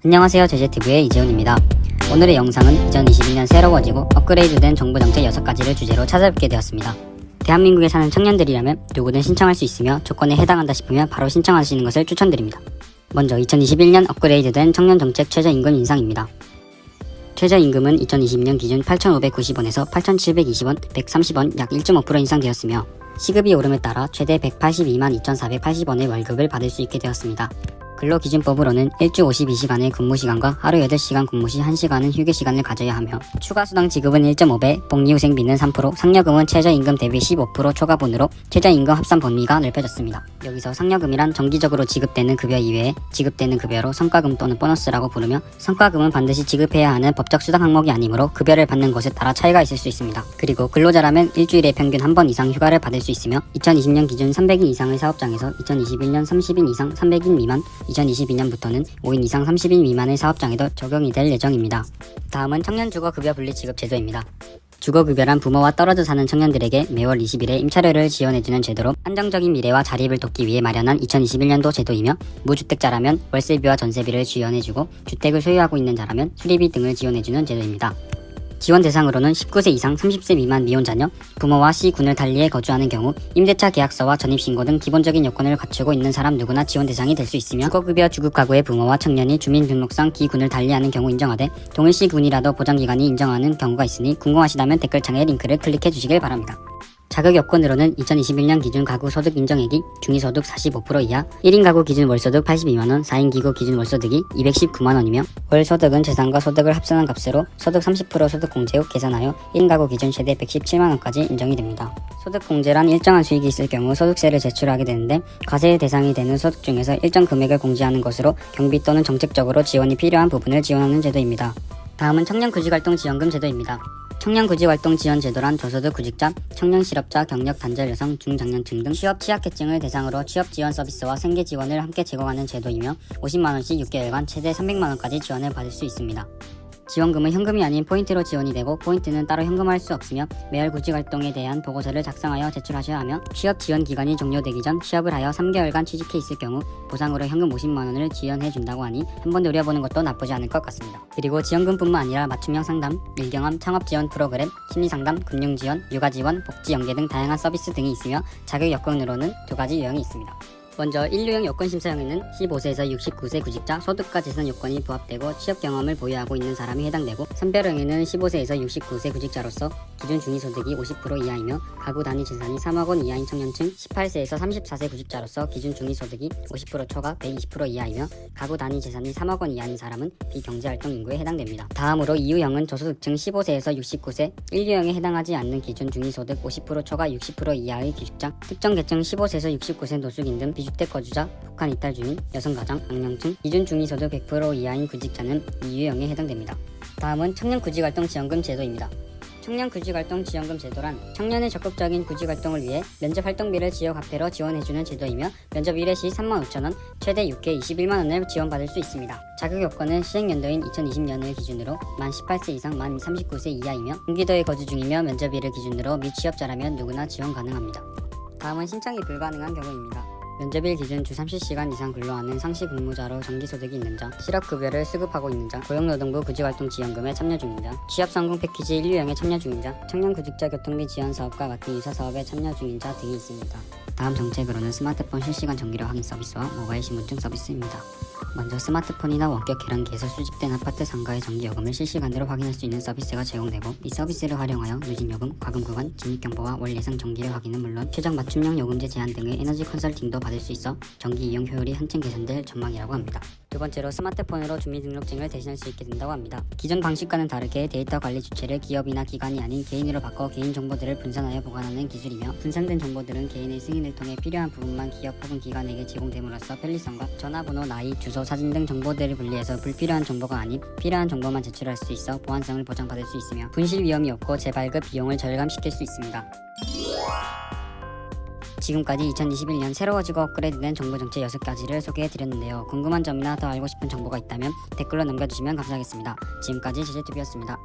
안녕하세요, 제재TV의 이재훈입니다. 오늘의 영상은 2022년 새로워지고 업그레이드된 정부 정책 6가지를 주제로 찾아뵙게 되었습니다. 대한민국에 사는 청년들이라면 누구든 신청할 수 있으며 조건에 해당한다 싶으면 바로 신청하시는 것을 추천드립니다. 먼저 2021년 업그레이드된 청년정책 최저임금 인상입니다. 최저임금은 2020년 기준 8,590원에서 8,720원, 130원 약 1.5% 인상되었으며 시급이 오름에 따라 최대 182만 2,480원의 월급을 받을 수 있게 되었습니다. 근로기준법으로는 일주 52시간의 근무시간과 하루 8시간 근무 시 1시간은 휴게시간을 가져야 하며 추가수당 지급은 1.5배, 복리후생비는 3%, 상여금은 최저임금 대비 15% 초과분으로 최저임금 합산 범위가 넓혀졌습니다. 여기서 상여금이란 정기적으로 지급되는 급여 이외에 지급되는 급여로 성과금 또는 보너스라고 부르며 성과금은 반드시 지급해야 하는 법적 수당 항목이 아니므로 급여를 받는 곳에 따라 차이가 있을 수 있습니다. 그리고 근로자라면 일주일에 평균 한 번 이상 휴가를 받을 수 있으며 2020년 기준 300인 이상의 사업장에서 2021년 30인 이상 300인 미만 2022년부터는 5인 이상 30인 미만의 사업장에도 적용이 될 예정입니다. 다음은 청년 주거급여 분리 지급 제도입니다. 주거급여란 부모와 떨어져 사는 청년들에게 매월 20일에 임차료를 지원해주는 제도로 안정적인 미래와 자립을 돕기 위해 마련한 2021년도 제도이며 무주택자라면 월세비와 전세비를 지원해주고 주택을 소유하고 있는 자라면 수리비 등을 지원해주는 제도입니다. 지원 대상으로는 19세 이상 30세 미만 미혼자녀, 부모와 시군을 달리해 거주하는 경우 임대차 계약서와 전입신고 등 기본적인 요건을 갖추고 있는 사람 누구나 지원 대상이 될 수 있으며 주거급여 주급가구의 부모와 청년이 주민등록상 기군을 달리하는 경우 인정하되 동일시 군이라도 보장기관이 인정하는 경우가 있으니 궁금하시다면 댓글창에 링크를 클릭해 주시길 바랍니다. 자격 요건으로는 2021년 기준 가구 소득 인정액이 중위소득 45% 이하, 1인 가구 기준 월소득 82만원, 4인 기구 기준 월소득이 219만원이며 월소득은 재산과 소득을 합산한 값으로 소득 30% 소득공제 후 계산하여 1인 가구 기준 최대 117만원까지 인정이 됩니다. 소득공제란 일정한 수익이 있을 경우 소득세를 제출하게 되는데 과세 대상이 되는 소득 중에서 일정 금액을 공제하는 것으로 경비 또는 정책적으로 지원이 필요한 부분을 지원하는 제도입니다. 다음은 청년구직활동지원금 제도입니다. 청년구직활동 지원 제도란 저소득 구직자, 청년실업자, 경력 단절 여성, 중장년층 등 취업 취약계층을 대상으로 취업 지원 서비스와 생계 지원을 함께 제공하는 제도이며 50만원씩 6개월간 최대 300만원까지 지원을 받을 수 있습니다. 지원금은 현금이 아닌 포인트로 지원이 되고 포인트는 따로 현금화할 수 없으며 매월 구직활동에 대한 보고서를 작성하여 제출하셔야 하며 취업 지원 기간이 종료되기 전 취업을 하여 3개월간 취직해 있을 경우 보상으로 현금 50만원을 지원해 준다고 하니 한번 노려보는 것도 나쁘지 않을 것 같습니다. 그리고 지원금뿐만 아니라 맞춤형 상담, 일경험, 창업지원 프로그램, 심리상담, 금융지원, 육아지원, 복지연계 등 다양한 서비스 등이 있으며 자격 요건으로는 2가지 유형이 있습니다. 먼저 1류형 요건심사형에는 15세에서 69세 구직자, 소득과 재산 요건이 부합되고 취업 경험을 보유하고 있는 사람이 해당되고, 선별형에는 15세에서 69세 구직자로서 기준 중위소득이 50% 이하이며 가구 단위 재산이 3억 원 이하인 청년층, 18세에서 34세 구직자로서 기준 중위소득이 50% 초과 120% 이하이며 가구 단위 재산이 3억 원 이하인 사람은 비경제활동 인구에 해당됩니다. 다음으로 2유형은 저소득층 15세에서 69세, 1유형에 해당하지 않는 기준 중위소득 50% 초과 60% 이하의 구직자, 특정 계층 15세에서 69세 노숙인 등 비주택 거주자, 북한 이탈 주민, 여성가장, 악령층, 기준 중위소득 100% 이하인 구직자는 2유형에 해당됩니다. 다음은 청년구직활동지원금 제도입니다. 청년구직활동지원금 제도란 청년의 적극적인 구직활동을 위해 면접활동비를 지역화폐로 지원해주는 제도이며 면접 1회 시 35,000원, 최대 6회 21만원을 지원받을 수 있습니다. 자격 요건은 시행연도인 2020년을 기준으로 만 18세 이상 만 39세 이하이며 경기도에 거주 중이며 면접 1을 기준으로 미취업자라면 누구나 지원 가능합니다. 다음은 신청이 불가능한 경우입니다. 면접일 기준 주 30시간 이상 근로하는 상시 근무자로 정기소득이 있는 자, 실업급여를 수급하고 있는 자, 고용노동부 구직활동지원금에 참여 중인 자, 취업성공 패키지 1유형에 참여 중인 자, 청년구직자 교통비 지원 사업과 같은 유사사업에 참여 중인 자 등이 있습니다. 다음 정책으로는 스마트폰 실시간 정기료 확인 서비스와 모바일 신분증 서비스입니다. 먼저 스마트폰이나 원격 계량기에서 수집된 아파트 상가의 전기요금을 실시간으로 확인할 수 있는 서비스가 제공되고, 이 서비스를 활용하여 누진요금, 과금 구간, 진입경보와 월 예상 전기료 확인은 물론 최적 맞춤형 요금제 제한 등의 에너지 컨설팅도 받을 수 있어 전기 이용 효율이 한층 개선될 전망이라고 합니다. 두 번째로 스마트폰으로 주민등록증을 대신할 수 있게 된다고 합니다. 기존 방식과는 다르게 데이터 관리 주체를 기업이나 기관이 아닌 개인으로 바꿔 개인 정보들을 분산하여 보관하는 기술이며, 분산된 정보들은 개인의 승인을 통해 필요한 부분만 기업 혹은 기관에게 제공됨으로써 편리성과 전화번호, 나이, 주소, 사진 등 정보들을 분리해서 불필요한 정보가 아닌 필요한 정보만 제출할 수 있어 보안성을 보장받을 수 있으며 분실 위험이 없고 재발급 비용을 절감시킬 수 있습니다. 지금까지 2021년 새로워지고 업그레이드된 정부 정책 6가지를 소개해드렸는데요. 궁금한 점이나 더 알고 싶은 정보가 있다면 댓글로 남겨주시면 감사하겠습니다. 지금까지 제재TV였습니다.